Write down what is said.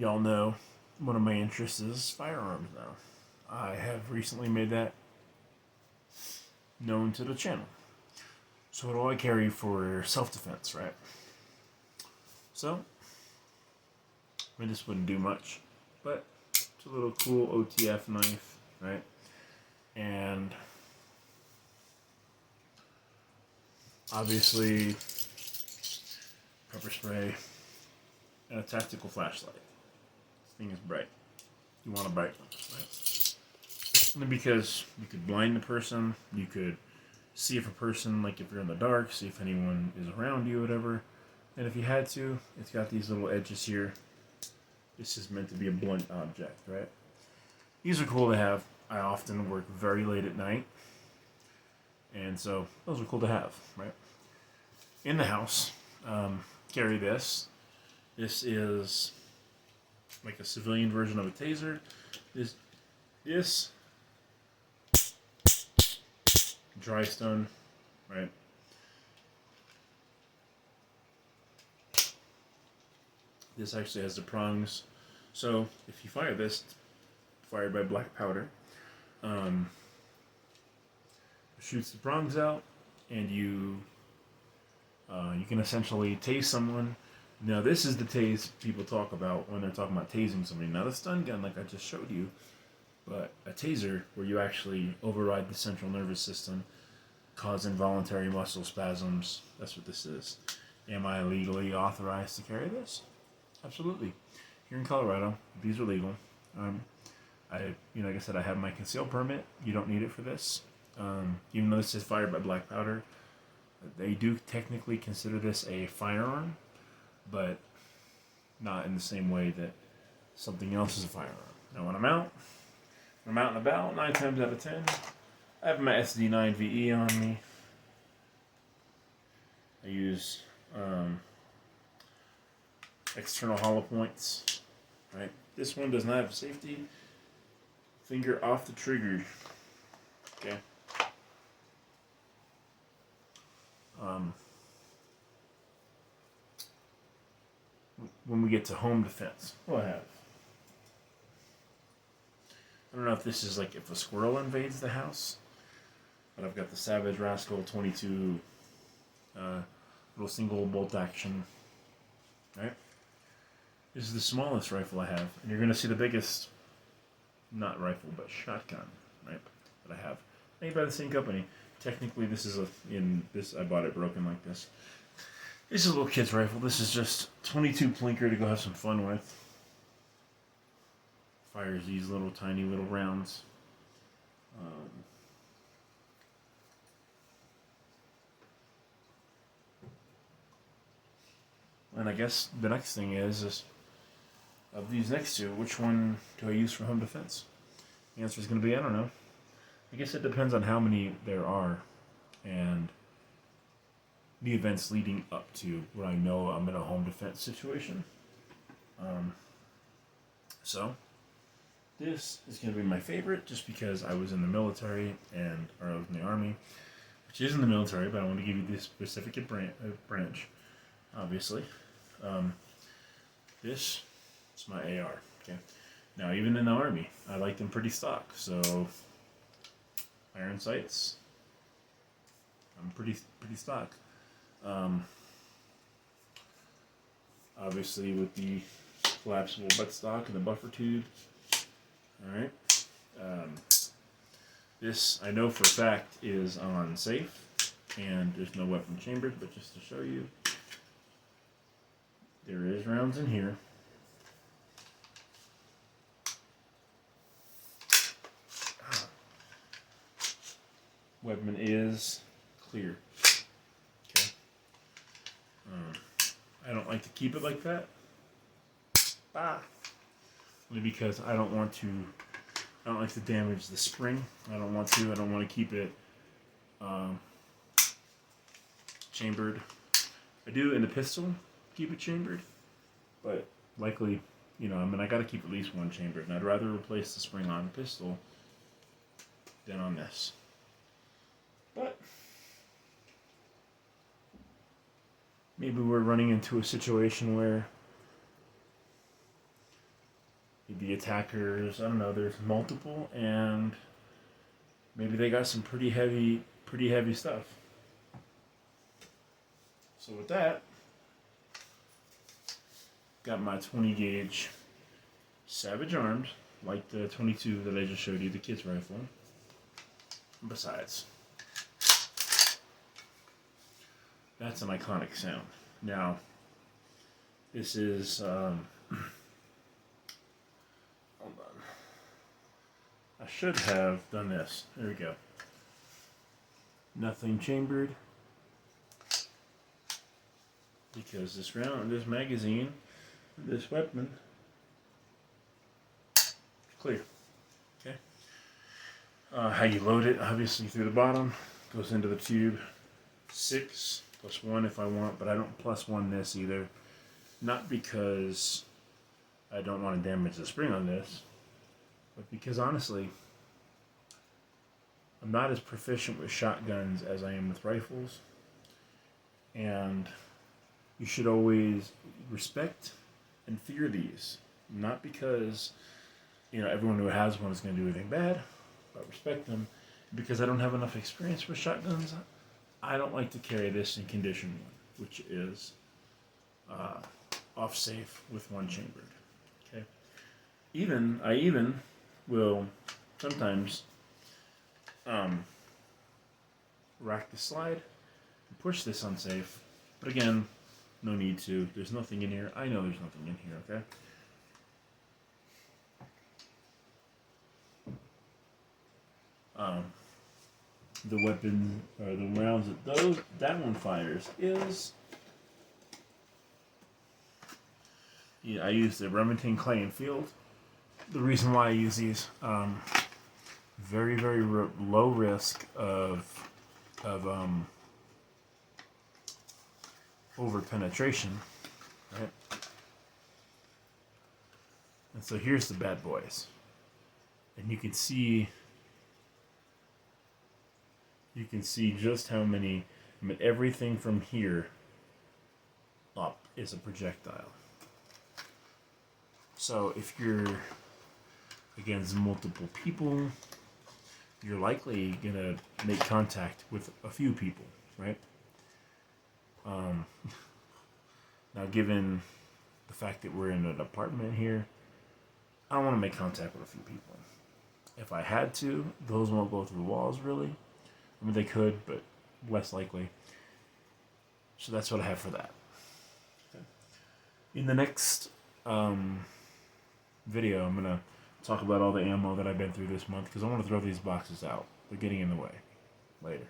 y'all know one of my interests is firearms now. I have recently made that known to the channel. So what do I carry for self-defense, right? So, I mean, this wouldn't do much, but it's a little cool OTF knife, right? And obviously, pepper spray and a tactical flashlight. This thing is bright. You want a bright one, right? And because you could blind the person, you could see if a person, like if you're in the dark, see if anyone is around you, whatever. And if you had to, it's got these little edges here. This is meant to be a blunt object, right? These are cool to have. I often work very late at night, and so those are cool to have, right? In the house, carry this. This is like a civilian version of a taser. This dry stun, right? This actually has the prongs. So if you fire this, it's fired by black powder. Um, Shoots the prongs out, and you can essentially tase someone. Now this is the tase people talk about when they're talking about tasing somebody. Not a stun gun like I just showed you, but a taser where you actually override the central nervous system, cause involuntary muscle spasms. That's what this is. Am I legally authorized to carry this? Absolutely. Here in Colorado, these are legal. Like I said, I have my concealed permit. You don't need it for this. Even though this is fired by black powder, they do technically consider this a firearm, but not in the same way that something else is a firearm. Now, when I'm out and about, 9 times out of 10, I have my SD9 VE on me. I use external hollow points. Right. This one does not have safety. Finger off the trigger. Okay. When we get to home defense, what I have. I don't know if this is like if a squirrel invades the house, but I've got the Savage Rascal 22 little single bolt action. Right? This is the smallest rifle I have, and you're going to see the biggest, not rifle, but shotgun, right? That I have. Made by the same company. Technically, this is I bought it broken like this. This is a little kid's rifle. This is just 22 plinker to go have some fun with. Fires these little tiny little rounds. And I guess the next thing is of these next two, which one do I use for home defense? The answer is going to be I don't know. I guess it depends on how many there are and the events leading up to when I know I'm in a home defense situation. So this is going to be my favorite just because I was in the military or I was in the army, which is in the military, but I want to give you the specific branch, obviously. This is my AR. Okay. Now, even in the army, I like them pretty stock. So, iron sights, I'm pretty stock. Obviously, with the collapsible buttstock and the buffer tube. All right. This I know for a fact is on safe, and there's no weapon chambered. But just to show you, there is rounds in here. Weapon is clear. Okay. I don't like to keep it like that. Only because I don't like to damage the spring. I don't want to keep it chambered. I do in the pistol keep it chambered, but likely, I got to keep at least one chambered, and I'd rather replace the spring on the pistol than on this. But maybe we're running into a situation where the attackers. I don't know. There's multiple, and maybe they got some pretty heavy stuff. So with that, got my 20 gauge Savage Arms, like the 22 that I just showed you, the kid's rifle. Besides, that's an iconic sound. Now, this is, hold on. I should have done this. There we go. Nothing chambered. Because this magazine, this weapon, clear. Okay. How you load it, obviously through the bottom, goes into the tube. 6 plus 1 if I want, but I don't plus 1 this either. Not because I don't want to damage the spring on this, but because honestly, I'm not as proficient with shotguns as I am with rifles. And you should always respect and fear these. Not because, everyone who has one is going to do anything bad, but respect them. Because I don't have enough experience with shotguns, I don't like to carry this in condition 1, which is off safe with 1 chambered. Okay. I even will sometimes rack the slide and push this unsafe. But again, no need to. There's nothing in here. I know there's nothing in here, okay? The weapon, or the rounds that one fires is... Yeah, I use the Remington Clay and Field. The reason why I use these, very, very low risk of over penetration, right? And so here's the bad boys, and you can see just how many. Everything from here up is a projectile. So if you're against multiple people, you're likely gonna make contact with a few people, right? Now, given the fact that we're in an apartment here, I don't want to make contact with a few people. If I had to, those won't go through the walls, really. I mean, they could, but less likely. So that's what I have for that. Okay. In the next video, I'm going to talk about all the ammo that I've been through this month, because I want to throw these boxes out. They're getting in the way. Later.